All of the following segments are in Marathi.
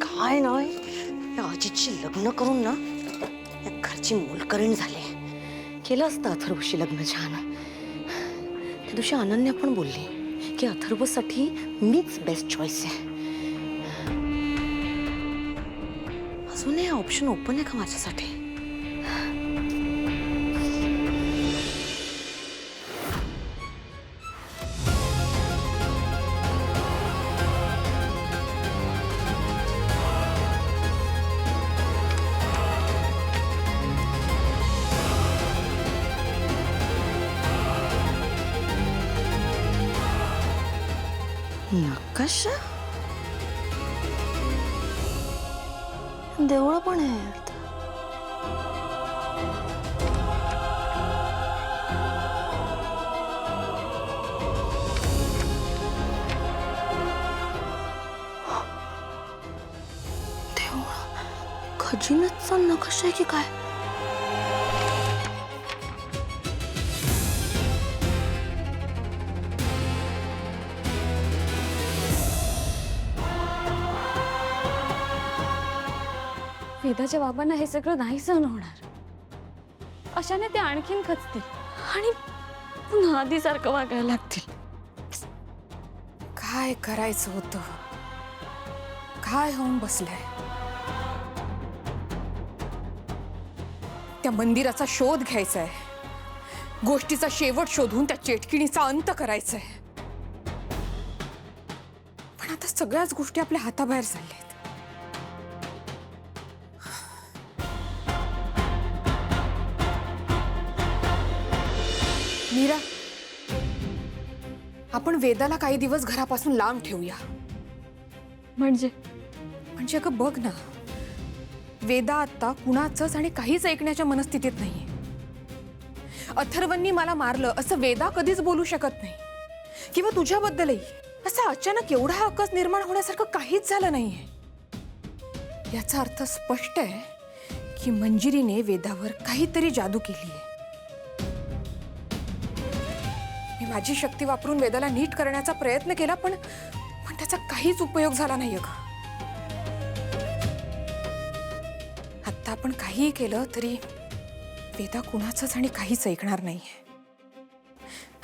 काय नाही या अजितशी लग्न करून ना या घरची मोलकरीण झाली. केलं असतं अथर्वशी लग्न छान. त्या दिवशी अनन्या पण बोलली की अथर्वसाठी मीच बेस्ट चॉईस आहे. अजून हे ऑप्शन ओपन आहे का माझ्यासाठी? नकाशा देवळं पण आहेत. देवळं खजिन्याचा नकाशा आहे की काय? वेदाच्या बाबांना हे सगळं नाही सहन होणार. अशाने ते आणखीन खचतील आणि पुन्हा आधीसारखं वागायला लागतील. काय करायचं होतं? काय होऊन बसलंय? त्या मंदिराचा शोध घ्यायचाय, गोष्टीचा शेवट शोधून त्या चेटकिणीचा अंत करायचाय. पण आता सगळ्याच गोष्टी आपल्या हाताबाहेर चालल्यात. मीरा, आपण वेदाला काही दिवस घरापासून लांब ठेवूया. म्हणजे अगं बघ ना, वेदा आता कुणाचंच आणि काहीच ऐकण्याच्या मनस्थितीत नाहीये. अथर्वंनी मला मारलं असं वेदा कधीच बोलू शकत नाही. किंवा तुझ्याबद्दलही असं अचानक एवढा आकस निर्माण होण्यासारखं काहीच झालं नाहीये. याचा अर्थ स्पष्ट आहे की मंजिरीने वेदावर काहीतरी जादू केली आहे. मी माझी शक्ती वापरून वेदाला नीट करण्याचा प्रयत्न केला, पण त्याचा काहीच उपयोग झाला नाहीये का? आता आपण काहीही केलं तरी वेदा कुणाचंच आणि काहीच ऐकणार नाहीये.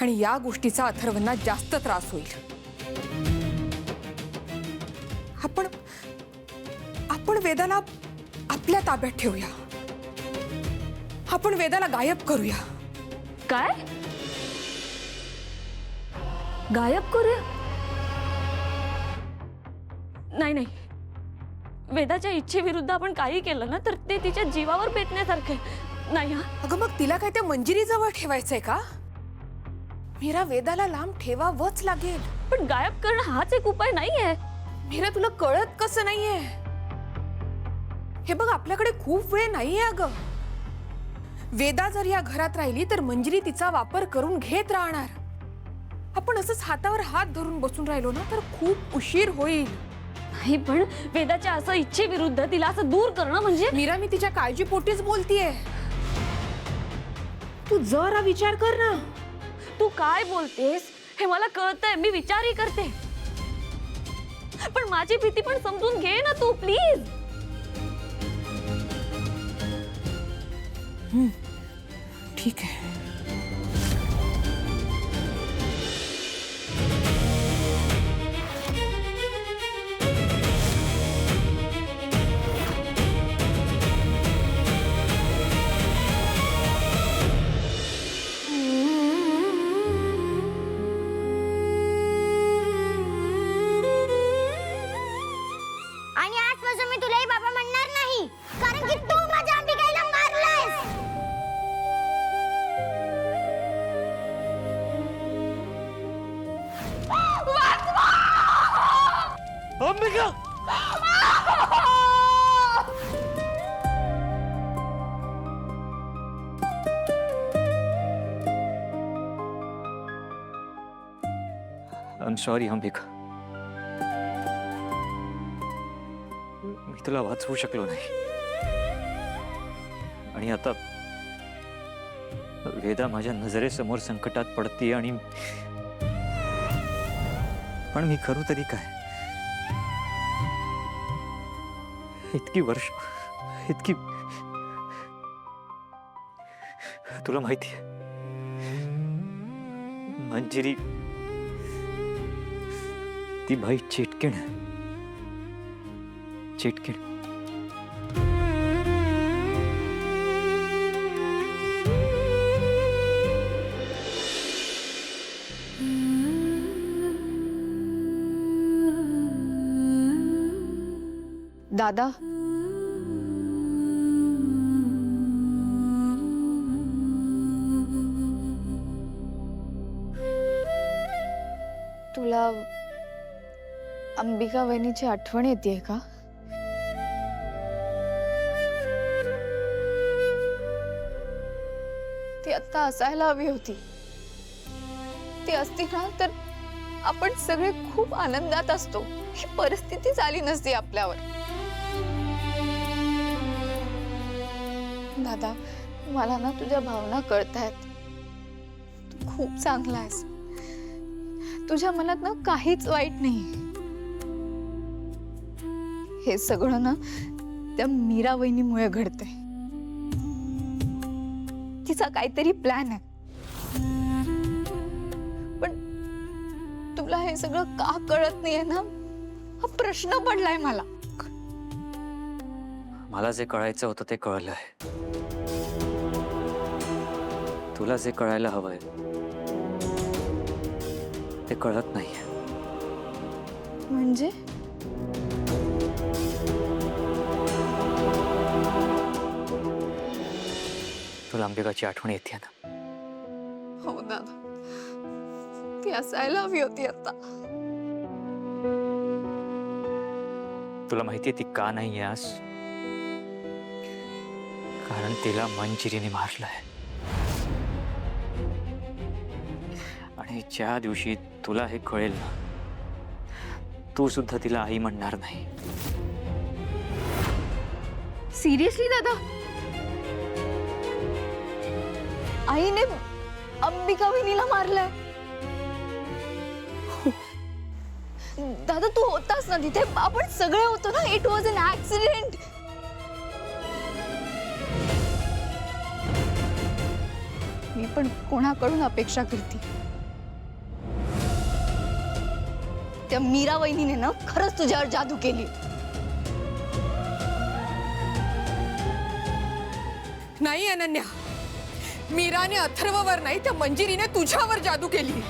आणि या गोष्टीचा अथर्वंना जास्त त्रास होईल. आपण वेदाला आपल्या ताब्यात ठेवूया. आपण वेदाला गायब करूया. काय गायब करूया? नाही नाही, वेदाच्या इच्छेविरुद्ध आपण काही केलं ना तर ते तिच्या जीवावर बेतण्यासारखे नाही. हा अगं मग तिला काय त्या मंजिरीजवळ ठेवायचंय का? मीरा, वेदाला लांब ठेवावंच लागेल. पण गायब करणं हाच एक उपाय नाहीये. मीरा, तुला कळत कसं नाहीये? हे बघ, आपल्याकडे खूप वेळ नाहीये. अगं वेदा जर या घरात राहिली तर मंजिरी तिचा वापर करून घेत राहणार. आपण असंच हातावर हात धरून बसून राहिलो ना तर खूप उशीर होईल. नाही, पण वेदाच्या असं इच्छेविरुद्ध तिला असं दूर करणं म्हणजे. मीरा, मी तिच्या काळजीपोटीच बोलतीये. तू जरा विचार कर ना. तू काय बोलतेस हे मला कळतंय. मी विचारही करते, पण माझी भीती पण समजून घे ना तू प्लीज. ठीक आहे. आणि आजपासून मी तुलाही बाबा म्हणणार नाही, कारण की तू माझ्या अंबिकाईला मारलंयस. अंबिका! I'm sorry, Ambika. मी तुला वाचवू शकलो नाही. आणि आता वेदा माझ्या नजरेसमोर संकटात पडते आणि पण मी करू तरी काय? इतकी वर्ष, इतकी, तुला माहिती आहे मंजिरी ती बाई चिटकीण आहे. चिटकीण. दादा, तुला अंबिका वहिनीची आठवण येते का? ती आता असायला हवी होती. ती असती ना तर आपण सगळे खूप आनंदात असतो. ही परिस्थितीच आली नसती आपल्यावर. दादा, मला ना तुझ्या भावना कळतायत. तू खूप चांगला आहेस. तुझ्या मनात ना काहीच वाईट नाही. हे सगळं ना त्या मीरा वहिनीमुळे घडतंय. तिचा काहीतरी प्लॅन आहे. पण तुला हे सगळं का कळत नाहीये ना, हा प्रश्न पडलाय मला. मला जे कळायचं होतं ते कळलंय. तुला जे कळायला हवंय ते कळत नाहीये. म्हणजे तुला अंबिकाची आठवण येते ना? हो दादा, ती असायला हवी होती आता. तुला माहितीये ती का नाही आज? कारण तिला मंजिरीने मारलंय. आणि ज्या दिवशी तुला हे कळेल ना, तू सुद्धा तिला आई म्हणणार नाही. सिरियसली दादा? आईने अंबिका वहिनीला मारलंय? दादा, तू होतास ना तिथे? आपण सगळे होतो ना? It was an accident. मी पण कोणाकडून अपेक्षा करते? त्या मीरा वहिनीने ना खरंच तुझ्यावर जादू केली. नाही अनन्या, मीराने अथर्ववर नाही, त्या मंजिरीने तुझ्यावर जादू केली.